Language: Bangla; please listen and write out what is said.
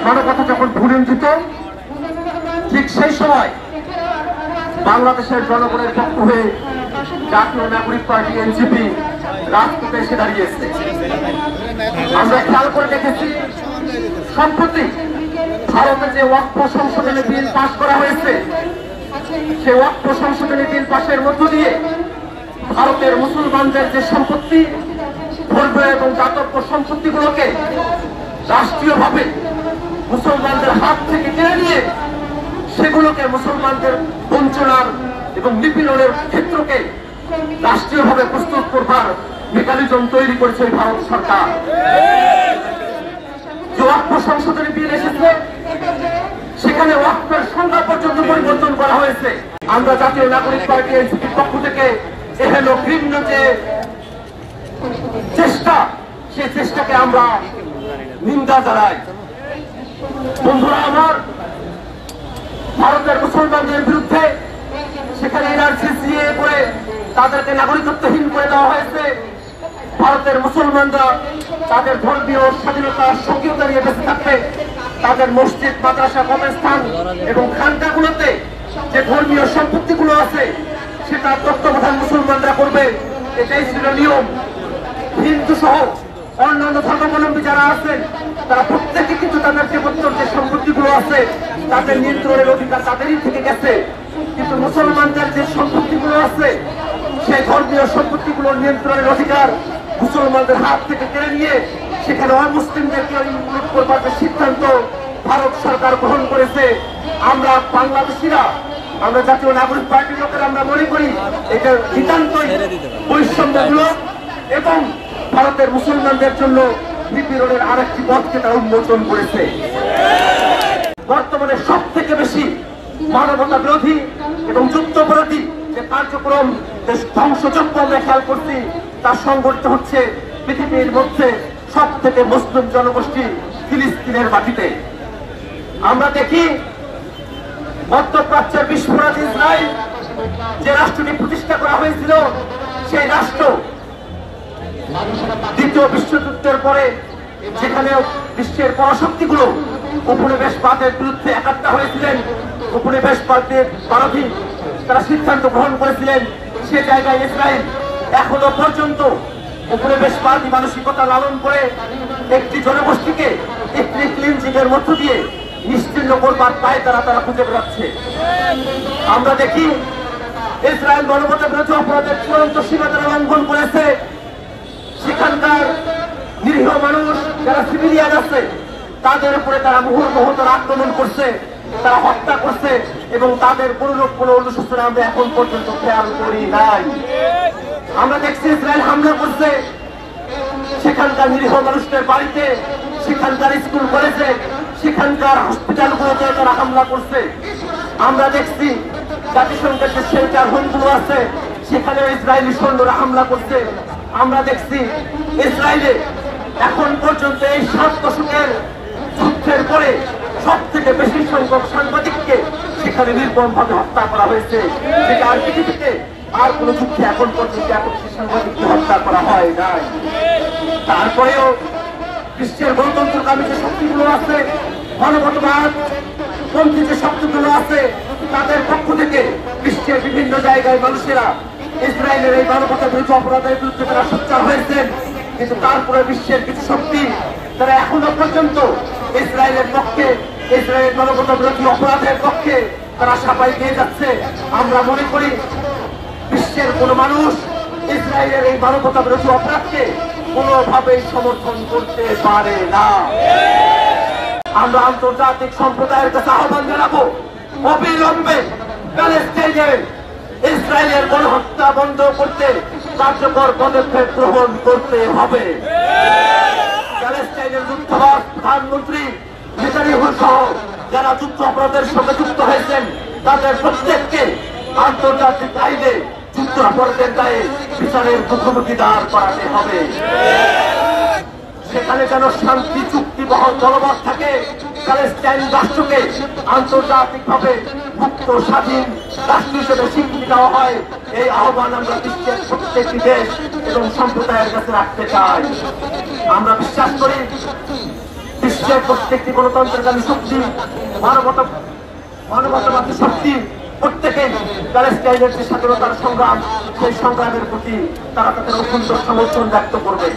মানবতা যখন ভুলুণ্ঠিত, ঠিক সেই সময় বাংলাদেশের জনগণের পক্ষ হয়ে জাতীয় নাগরিক পার্টি এনসিপি রাজপথে এসে দাঁড়িয়েছে। আমরা খেয়াল করে দেখেছি, সম্প্রতি ভারতে যে ওয়াকফ সংশোধনী বিল পাস করা হয়েছে, সেই ওয়াকফ সংশোধনী বিল পাশের মধ্য দিয়ে ভারতের মুসলমানদের যে সম্পত্তি, ধর্মীয় এবং দাতব্য সম্পত্তিগুলোকে রাষ্ট্রীয়ভাবে মুসলমানদের হাত থেকে কেড়ে নিয়ে সেগুলোকে মুসলমানদের বঞ্চনার এবং নিপীড়নের ক্ষেত্রকে রাষ্ট্রীয়ভাবে প্রস্তুত করবার মেকানিজম তৈরি করেছে ভারত সরকার। যে ওয়াকফ সংশোধনী বিল এসেছে, সেখানে ওয়াকফের সংজ্ঞা পর্যন্ত পরিবর্তন করা হয়েছে। আমরা জাতীয় নাগরিক পার্টি এনসিপির পক্ষ থেকে এহেন ঘৃণ্য যে চেষ্টা, সেই চেষ্টাকে আমরা নিন্দা জানাই। বন্ধুরা আমার, ভারতের মুসলমানদের বিরুদ্ধে সেখানে এনআরসি করে তাদেরকে নাগরিকত্বহীন করে দেওয়া হয়েছে। ভারতের মুসলমানরা তাদের ধর্মীয় স্বাধীনতা স্বকীয়তা নিয়ে বেঁচে থাকবে। তাদের মসজিদ, মাদ্রাসা, কবরস্থান এবং খানকাগুলোতে যে ধর্মীয় সম্পত্তিগুলো আছে সেটা তত্ত্বাবধান মুসলমানরা করবে, এটাই ছিল নিয়ম। হিন্দু সহ অন্যান্য ধর্মাবলম্বী যারা আছেন তারা প্রত্যেকে কিন্তু তাদের যে সম্পত্তিগুলো আছে তাদের নিয়ন্ত্রণের অধিকার তাদেরই থেকে গেছে। কিন্তু মুসলমানদের যে সম্পত্তিগুলো আছে সেই ধর্মীয় সম্পত্তিগুলোর নিয়ন্ত্রণের অধিকার মুসলমানদের হাত থেকে কেড়ে নিয়ে সেখানে অমুসলিমদেরকে ইনক্লুড করবার যে সিদ্ধান্ত ভারত সরকার গ্রহণ করেছে, আমরা বাংলাদেশিরা, আমরা জাতীয় নাগরিক পার্টির লোকেরা আমরা মনে করি এটা নিতান্তই বৈষম্যমূলক এবং ভারতের মুসলমানদের জন্য নিপীড়নের আরেকটি পথকে তারা উন্মোচন করেছে। বর্তমানে সব থেকে বেশি মানবতা বিরোধী এবং যুদ্ধাপরাধী যে কার্যক্রম, ধ্বংসযজ্ঞ আমরা খেয়াল করছি, তা সংঘটিত হচ্ছে পৃথিবীর মধ্যে সব থেকে মুসলিম জনগোষ্ঠী ফিলিস্তিনের মাটিতে। আমরা দেখি মধ্যপ্রাচ্যের বিস্ফোরক ইসরায়েল যে রাষ্ট্রটি প্রতিষ্ঠা করা হয়েছিল, সেই রাষ্ট্র দ্বিতীয় বিশ্বযুদ্ধের পরে যেখানে বিশ্বের পরাশক্তিগুলো উপনিবেশবাদের বিরুদ্ধে একাত্তা হয়েছিলেন, উপনিবেশবাদের বিরোধী তারা সিদ্ধান্ত গ্রহণ করেছিলেন, সে জায়গায় ইসরায়েল এখনো পর্যন্ত উপনিবেশবাদী মানসিকতা লালন করে একটি জনগোষ্ঠীকে এথনিক ক্লিনজিং এর মধ্য দিয়ে নিশ্চিহ্ন করবার পায় তারা খুঁজে বেড়াচ্ছে। আমরা দেখি ইসরায়েল মানবতা বিরোধী অপরাধের চূড়ান্ত সীমা তারা লঙ্ঘন করেছে। সেখানকার নিরীহ মানুষ যারা সিভিলিয়ান আছে তাদের উপরে তারা মুহুর্মুহূর্ত আক্রমণ করছে, তারা হত্যা করছে এবং তাদের কোনো অনুশোচনা আমরা এখন পর্যন্ত খেয়াল করি নাই। আমরা দেখছি ইসরায়েল হামলা করছে সেখানকার নিরীহ মানুষদের বাড়িতে, সেখানকার স্কুল কলেজে, সেখানকার হসপিটালগুলোতে তারা হামলা করছে। আমরা দেখছি জাতিসংঘের যে শেল্টার হোমগুলো আছে সেখানেও ইসরায়েলি সৈন্যরা হামলা করছে। আমরা দেখছি ইসরায়েলে এখন পর্যন্ত এই 7 দশকের যুদ্ধের পরে সব থেকে বেশি সংখ্যক সাংবাদিককে সেখানে নির্মমভাবে হত্যা করা হয়েছে। সেটা আর পৃথিবীতে আর কোন যুদ্ধে এখন পর্যন্ত এত বেশি সাংবাদিককে হত্যা করা হয় নাই। তারপরেও বিশ্বের গণতন্ত্রকামী যে শক্তিগুলো আছে, মানবতাবাদ পন্থী যে শক্তিগুলো আছে, তাদের পক্ষ থেকে বিশ্বের বিভিন্ন জায়গায় মানুষেরা ইসরায়েলের এই মানবতা বিরোধী অপরাধের বিরুদ্ধে তারা সোচ্চার হয়েছেন। কিন্তু তারপরে বিশ্বের কিছু শক্তি তারা এখনো পর্যন্ত ইসরায়েলের পক্ষে, ইসরায়েল মানবতা বিরোধী অপরাধের পক্ষে তারা সাফাই দিয়ে যাচ্ছে। আমরা মনে করি বিশ্বের কোন মানুষ ইসরায়েলের এই মানবতা বিরোধী অপরাধকে কোনোভাবেই সমর্থন করতে পারে না। আমরা আন্তর্জাতিক সম্প্রদায়ের কাছে আহ্বান জানাবো, অবিলম্বে প্যালেস্টাইনে ইসরায়েলের গণহত্যা বন্ধ করতে কার্যকর পদক্ষেপ গ্রহণ করতে হবে। প্যালেস্টাইনের যুদ্ধাপরাধ প্রধানমন্ত্রী নেতানিয়াহু সহ যারা যুদ্ধ অপরাধের সঙ্গে যুক্ত হয়েছেন তাদের প্রত্যেককে আন্তর্জাতিক আইনে যুদ্ধ অপরাধের দায়ে বিচারের মুখোমুখি দাঁড় করাতে হবে। সেখানে যেন শান্তি চুক্তি বলবৎ থাকে, প্যালেস্টাইন রাষ্ট্রকে আন্তর্জাতিকভাবে মুক্ত স্বাধীন রাষ্ট্র হিসেবে স্বীকৃতি দেওয়া হয়, এই আহ্বান আমরা বিশ্বের প্রত্যেকটি দেশ এবং সম্প্রদায়ের কাছে রাখতে চাই। আমরা বিশ্বাস করি বিশ্বের প্রত্যেকটি গণতন্ত্রকামী শক্তি, মানবতাবাদী শক্তি প্রত্যেকেই প্যালেস্টাইনের যে স্বাধীনতার সংগ্রাম, সেই সংগ্রামের প্রতি তারা তাদের অত্যন্ত সমর্থন ব্যক্ত করবে।